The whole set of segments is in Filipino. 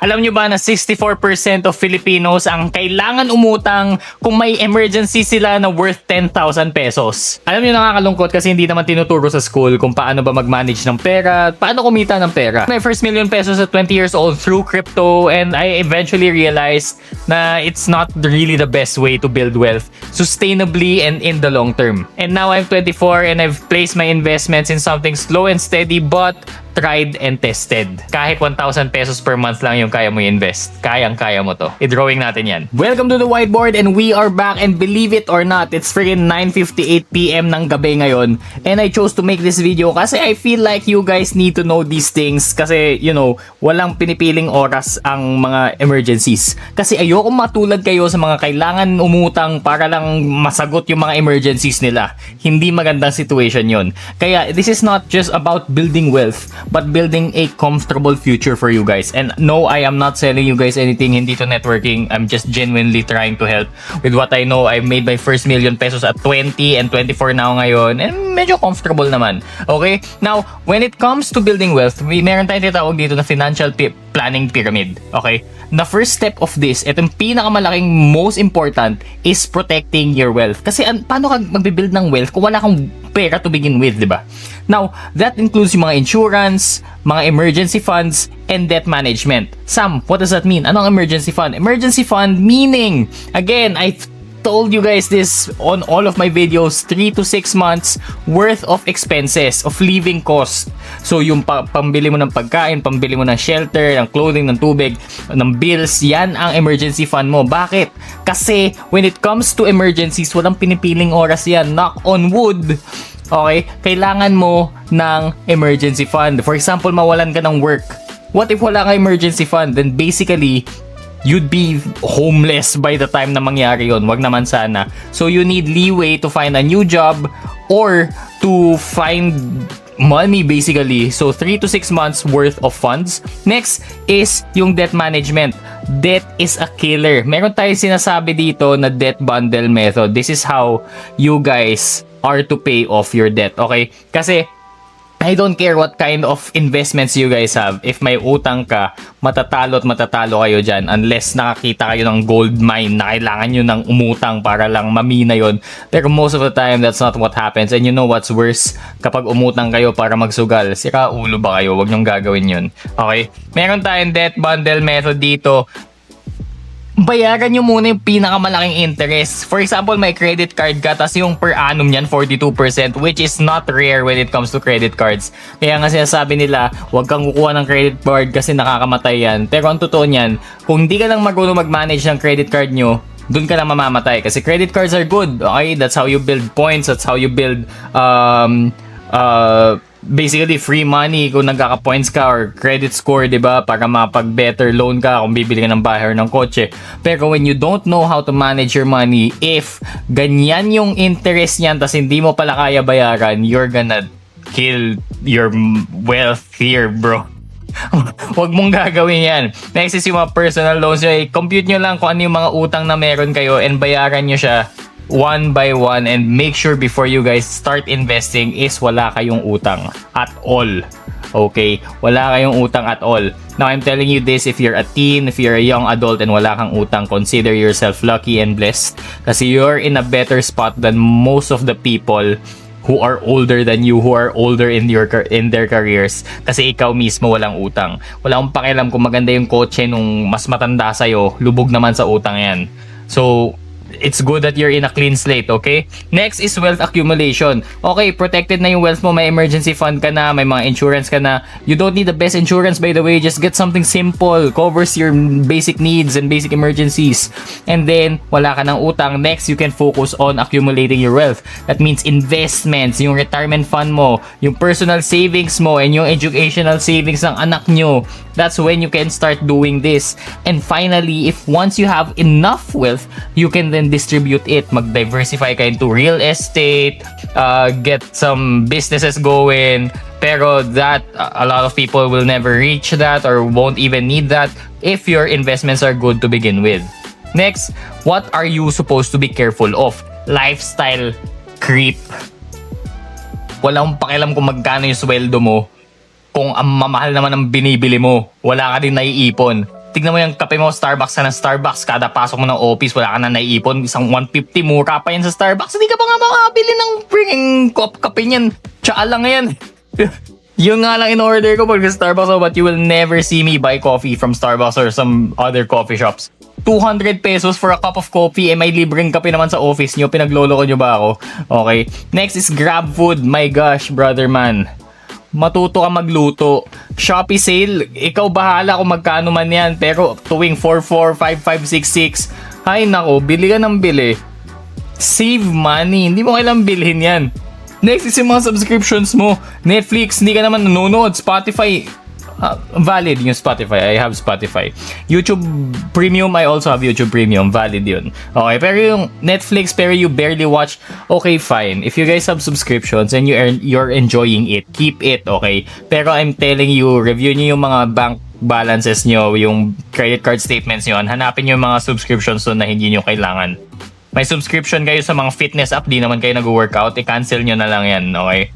Alam nyo ba na 64% of Filipinos ang kailangan umutang kung may emergency sila na worth 10,000 pesos? Alam nyo, nakakalungkot kasi hindi naman tinuturo sa school kung paano ba mag-manage ng pera, paano kumita ng pera. My first million pesos at 20 years old through crypto, and I eventually realized na it's not really the best way to build wealth sustainably and in the long term. And now I'm 24 and I've placed my investments in something slow and steady but tried and tested. Kahit 1,000 pesos per month lang yung kaya mo i-invest. Kayang-kaya mo to. I-drawing natin yan. Welcome to the whiteboard and we are back, and believe it or not, it's freaking 9:58 PM ng gabi ngayon. And I chose to make this video kasi I feel like you guys need to know these things kasi, you know, walang pinipiling oras ang mga emergencies. Kasi ayoko matulad kayo sa mga kailangan umutang para lang masagot yung mga emergencies nila. Hindi magandang situation yon. Kaya this is not just about building wealth, but building a comfortable future for you guys. And no, I am not selling you guys anything, hindi to networking. I'm just genuinely trying to help with what I know. I made my first million pesos at 20 and 24 na ako ngayon, and medyo comfortable naman. Okay? Now, when it comes to building wealth, meron tayong tinatawag dito na financial planning pyramid. Okay? The first step of this, itong pinakamalaking most important, is protecting your wealth. Kasi paano ka magbibuild ng wealth kung wala kang pera to begin with, di ba? Now, that includes yung mga insurance, mga emergency funds, and debt management. Sam, what does that mean? Ano ang emergency fund? Emergency fund meaning, again, I've told you guys this on all of my videos, 3 to 6 months worth of expenses, of living cost. So yung pambili mo ng pagkain, pambili mo ng shelter, ng clothing, ng tubig, ng bills, yan ang emergency fund mo. Bakit? Kasi when it comes to emergencies, walang pinipiling oras yan. Knock on wood. Okay? Kailangan mo ng emergency fund. For example, mawalan ka ng work. What if wala kang emergency fund? Then basically, you'd be homeless by the time na mangyari yon. Wag naman sana. So you need leeway to find a new job or to find money basically. So 3 to 6 months worth of funds. Next is yung debt management. Debt is a killer. Meron tayong sinasabi dito na debt bundle method. This is how you guys are to pay off your debt. Okay? Kasi I don't care what kind of investments you guys have. If may utang ka, matatalo at matatalo kayo dyan unless nakakita kayo ng gold mine na kailangan nyo ng umutang para lang mamina yon. Pero most of the time, that's not what happens. And you know what's worse? Kapag umutang kayo para magsugal, sira ulo ba kayo? Huwag nyong gagawin yun. Okay? Meron tayong debt bundle method dito. Bayaran nyo muna yung pinakamalaking interest. For example, may credit card ka, tas yung per annum yan, 42%, which is not rare when it comes to credit cards. Kaya nga sinasabi nila, huwag kang kukuha ng credit card kasi nakakamatay yan. Pero ang totoo niyan, kung hindi ka lang marunong mag-manage ng credit card nyo, dun ka lang mamamatay. Kasi credit cards are good. Okay? That's how you build points. That's how you build basically free money kung nagkaka-points ka or credit score, 'di ba? Para mapag-better loan ka kung bibili ka ng bahay or ng kotse. Pero when you don't know how to manage your money, if ganyan yung interest niyan tas hindi mo pala kaya bayaran, you're gonna kill your wealth here, bro. Huwag mong gagawin yan. Next is yung mga personal loans. Compute nyo lang kung ano yung mga utang na meron kayo and bayaran nyo siya one by one, and make sure before you guys start investing is wala kayong utang at all. Okay? Wala kayong utang at all. Now, I'm telling you this, if you're a teen, if you're a young adult and wala kang utang, consider yourself lucky and blessed kasi you're in a better spot than most of the people who are older than you, who are older in their careers, kasi ikaw mismo walang utang. Wala akong pakialam kung maganda yung kotse nung mas matanda sa'yo, lubog naman sa utang yan. So, it's good that you're in a clean slate, okay? Next is wealth accumulation. Okay, protected na yung wealth mo, may emergency fund ka na, may mga insurance ka na. You don't need the best insurance, by the way. Just get something simple, covers your basic needs and basic emergencies. And then, wala ka ng utang. Next, you can focus on accumulating your wealth. That means investments, yung retirement fund mo, yung personal savings mo, and yung educational savings ng anak nyo. That's when you can start doing this. And finally, if once you have enough wealth, you can then distribute it. Mag-diversify ka into real estate, get some businesses going. Pero that, a lot of people will never reach that or won't even need that if your investments are good to begin with. Next, what are you supposed to be careful of? Lifestyle creep. Wala akong pakialam kung magkano yung sweldo mo. Kung ang mamahal naman ang binibili mo, wala ka din naiipon. Tignan mo yung kape mo, Starbucks ka ng Starbucks. Kada pasok mo ng office, wala ka na naiipon. Isang 150, mura pa yan sa Starbucks. Hindi ka pa nga makabili ng freaking kape niyan. Tsaka lang yan. Yun nga lang in-order ko pag Starbucks, but you will never see me buy coffee from Starbucks or some other coffee shops. 200 pesos for a cup of coffee, may libreng kape naman sa office nyo. Pinagloloko nyo ba ako? Okay. Next is GrabFood. My gosh, brother man. Matuto ka magluto. Shopee sale, ikaw bahala kung magkano man yan. Pero tuwing 44, 5566, ay nako, bili ka ng bili. Save money. Hindi mo kailangang bilhin yan. Next is yung mga subscriptions mo. Netflix, hindi ka naman nanonood. Spotify, valid yung Spotify. I have Spotify. YouTube Premium, I also have YouTube Premium. Valid yun. Okay, pero yung Netflix, pero you barely watch, okay, fine. If you guys have subscriptions and you're enjoying it, keep it, okay? Pero I'm telling you, review nyo yung mga bank balances nyo, yung credit card statements nyo, hanapin nyo yung mga subscriptions na hindi nyo kailangan. May subscription kayo sa mga fitness app, di naman kayo nag-workout, i-cancel nyo na lang yan, okay?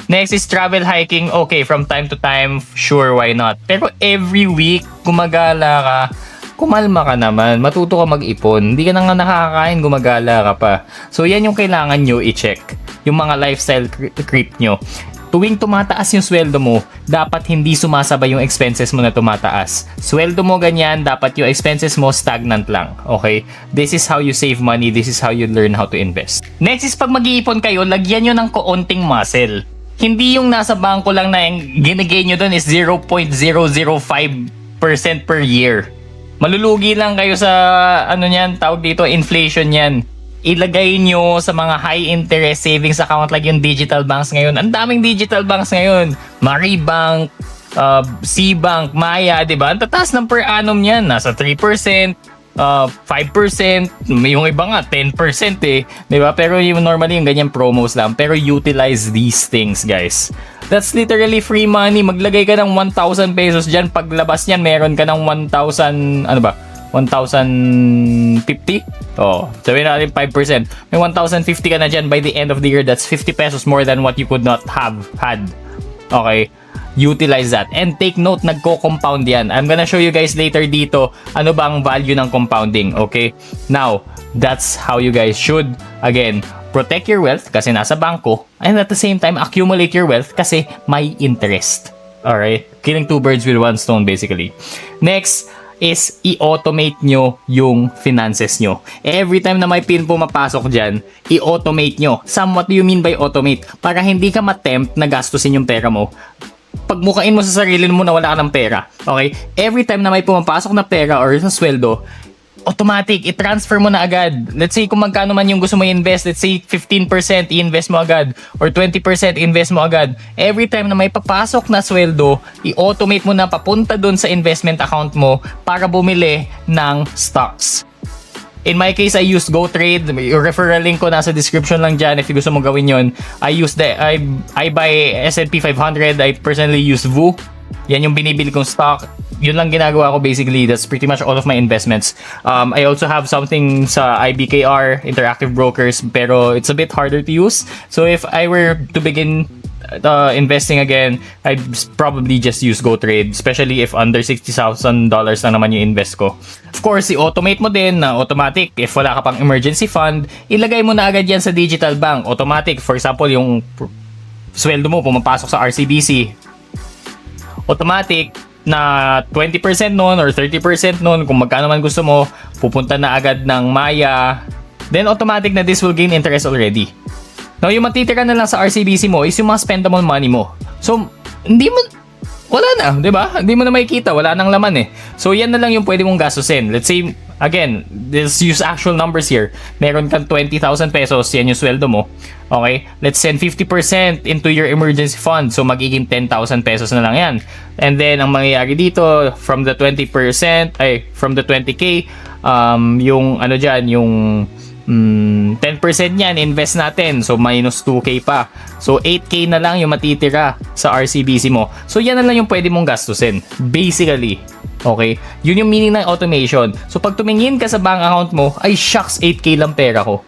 Next is travel hiking. Okay, from time to time, sure, why not? Pero every week, gumagala ka, kumalma ka naman, matuto ka mag-ipon, hindi ka na nga nakakain, gumagala ka pa. So yan yung kailangan nyo i-check, yung mga lifestyle creep nyo. Tuwing tumataas yung sweldo mo, dapat hindi sumasabay yung expenses mo na tumataas. Sweldo mo ganyan, dapat yung expenses mo stagnant lang. Okay? This is how you save money. This is how you learn how to invest. Next is pag mag-iipon kayo, lagyan nyo ng kaunting muscle. Hindi yung nasa bangko lang na yung ginigay nyo dun is 0.005% per year. Malulugi lang kayo sa, ano yan, tawag dito, inflation yan. Ilagay nyo sa mga high interest savings account like yung digital banks ngayon. Ang daming digital banks ngayon. Maribank, Cbank, Maya, di ba? Ang tataas ng per annum yan. Nasa 3%, 5%, yung iba nga 10% eh. Di ba? Pero yung normally yung ganyan promos lang. Pero utilize these things, guys. That's literally free money. Maglagay ka ng 1,000 pesos dyan. Paglabas niyan, meron ka ng 1,000, ano ba? 1,050? Oh, sabihin natin 5%. May 1,050 ka na dyan by the end of the year. That's 50 pesos more than what you could not have had. Okay? Utilize that. And take note, nagko-compound yan. I'm gonna show you guys later dito ano ba ang value ng compounding. Okay? Now, that's how you guys should, again, protect your wealth kasi nasa bangko, and at the same time, accumulate your wealth kasi may interest. Alright? Killing two birds with one stone basically. Next, is i-automate nyo yung finances nyo. Every time na may pin pumapasok dyan, i-automate nyo. What do you mean by automate? Para hindi ka ma-tempt na gastusin yung pera mo. Pagmukain mo sa sarili mo na wala ka ng pera. Okay? Every time na may pumapasok na pera or sa sweldo, automatic, i-transfer mo na agad. Let's say kung magkano man yung gusto mo i-invest, let's say 15% i-invest mo agad or 20% i-invest mo agad. Every time na may papasok na sweldo, i-automate mo na papunta dun sa investment account mo para bumili ng stocks. In my case, I used GoTrade. Yung referral link ko nasa description lang dyan if you gusto mo gawin yun. I buy S&P 500. I personally use VU. Yan yung binibili kong stock. Yun lang ginagawa ko basically. That's pretty much all of my investments. I also have something sa IBKR, Interactive Brokers, pero it's a bit harder to use. So if I were to begin investing again, I'd probably just use GoTrade, especially if under $60,000 lang naman yung invest ko. Of course, i-automate mo din na automatic. If wala ka pang emergency fund, ilagay mo na agad yan sa digital bank. Automatic. For example, yung sweldo mo pumapasok sa RCBC. Automatic na 20% nun or 30% nun, kung magkano man gusto mo, pupunta na agad ng Maya. Then automatic na this will gain interest already. Now, yung matitira na lang sa RCBC mo is yung mga spendable money mo. So, wala na, di ba? Hindi mo na makikita, wala nang laman eh. So, yan na lang yung pwede mong gastusin. Let's say, again, let's use actual numbers here. Meron kang 20,000 pesos, yan yung sweldo mo. Okay? Let's send 50% into your emergency fund. So, magiging 10,000 pesos na lang yan. And then, ang mangyayari dito, from the 20%, from the 20K, yung ano dyan, yung 10% yan, invest natin. So, minus 2K pa. So, 8K na lang yung matitira sa RCBC mo. So, yan na lang yung pwede mong gastusin. Basically. Okay? Yun yung meaning ng automation. So, pag tumingin ka sa bank account mo, ay shucks, 8K lang pera ko.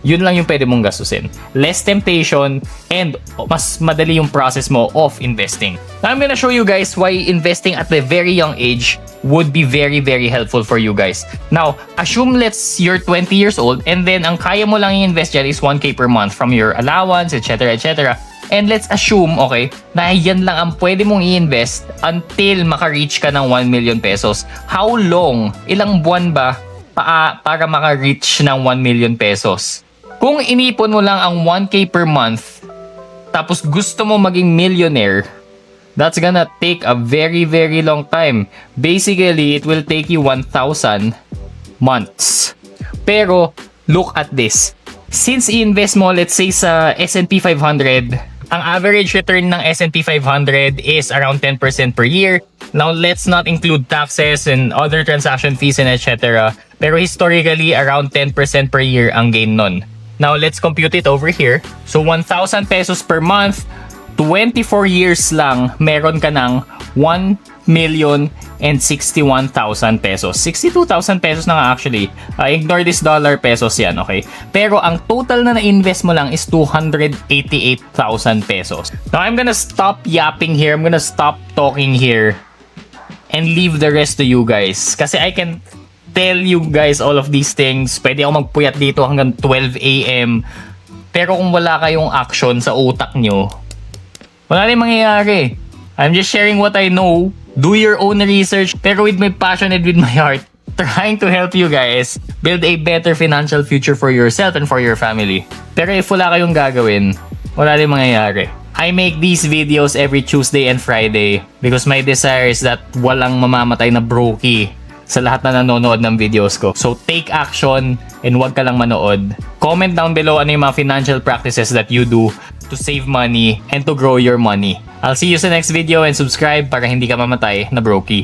yun lang yung pwede mong gastusin. Less temptation and mas madali yung process mo of investing. Now, I'm gonna show you guys why investing at a very young age would be very, very helpful for you guys. Now, assume you're 20 years old and then ang kaya mo lang i-invest dyan is 1K per month from your allowance, etc. etc. And let's assume, okay, na yan lang ang pwede mong i-invest until maka-reach ka ng 1 million pesos. How long? Ilang buwan ba para maka-reach ng 1 million pesos? Kung inipon mo lang ang 1K per month, tapos gusto mo maging millionaire, that's gonna take a very, very long time. Basically, it will take you 1,000 months. Pero, look at this. Since i-invest mo, let's say sa S&P 500, ang average return ng S&P 500 is around 10% per year. Now, let's not include taxes and other transaction fees and etc. Pero historically, around 10% per year ang gain nun. Now, let's compute it over here. So, 1,000 pesos per month, 24 years lang, meron ka ng 1,061,000 pesos. 62,000 pesos na nga actually. Ignore this dollar, pesos yan, okay? Pero ang total na na-invest mo lang is 288,000 pesos. Now, I'm gonna stop yapping here. I'm gonna stop talking here and leave the rest to you guys. Kasi I can tell you guys all of these things. Pwede ako magpuyat dito hanggang 12 a.m. Pero kung wala kayong action sa utak nyo, wala rin mangyayari. I'm just sharing what I know. Do your own research, pero with my passion and with my heart, trying to help you guys build a better financial future for yourself and for your family. Pero if wala kayong gagawin, wala rin mangyayari. I make these videos every Tuesday and Friday because my desire is that walang mamamatay na brokey sa lahat na nanonood ng videos ko. So take action and wag ka lang manood. Comment down below ano yung mga financial practices that you do to save money and to grow your money. I'll see you sa next video and subscribe para hindi ka mamatay na brokey.